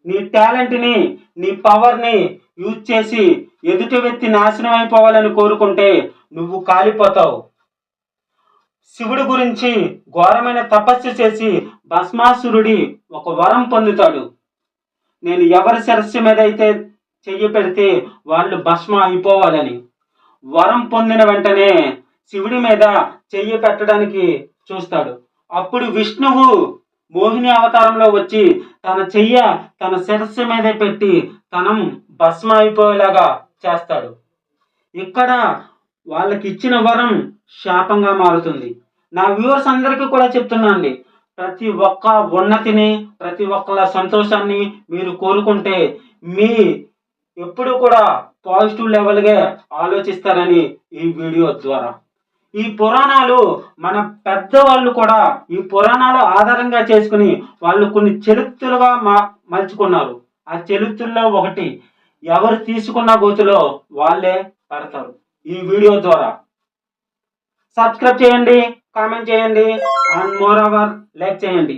నీ టాలెంట్ని, నీ పవర్ని యూజ్ చేసి ఎదుటి వ్యక్తి నాశనం అయిపోవాలని కోరుకుంటే నువ్వు కాలిపోతావు. శివుడి గురించి ఘోరమైన తపస్సు చేసి భస్మాసురుడి ఒక వరం పొందుతాడు. నేను ఎవరి శిరస్సు మీద అయితే చెయ్యి పెడితే వాళ్ళు భస్మ అయిపోవాలని. వరం పొందిన వెంటనే శివుడి మీద చెయ్యి పెట్టడానికి చూస్తాడు. అప్పుడు విష్ణువు మోహిని అవతారంలో వచ్చి తన శిరస్సు మీదే పెట్టి తనం భస్మ అయిపోయేలాగా చేస్తాడు. ఇక్కడ వాళ్ళకి ఇచ్చిన వరం శాపంగా మారుతుంది. నా వ్యూవర్స్ అందరికీ కూడా చెప్తున్నా అండి, ప్రతి ఒక్క ఉన్నతిని, ప్రతి ఒక్కల సంతోషాన్ని మీరు కోరుకుంటే మీ ఎప్పుడు కూడా పాజిటివ్ లెవెల్గా ఆలోచిస్తారని ఈ వీడియో ద్వారా. ఈ పురాణాలు మన పెద్దవాళ్ళు కూడా ఈ పురాణాలు ఆధారంగా చేసుకుని వాళ్ళు కొన్ని చరిత్రలుగా మలుచుకున్నారు. ఆ చరిత్రలో ఒకటి, ఎవరు తీసుకున్న గోతులో వాళ్ళే పడతారు. ఈ వీడియో ద్వారా సబ్స్క్రైబ్ చేయండి, కామెంట్ చేయండి అండ్ మోర్ ఓవర్ లైక్ చేయండి.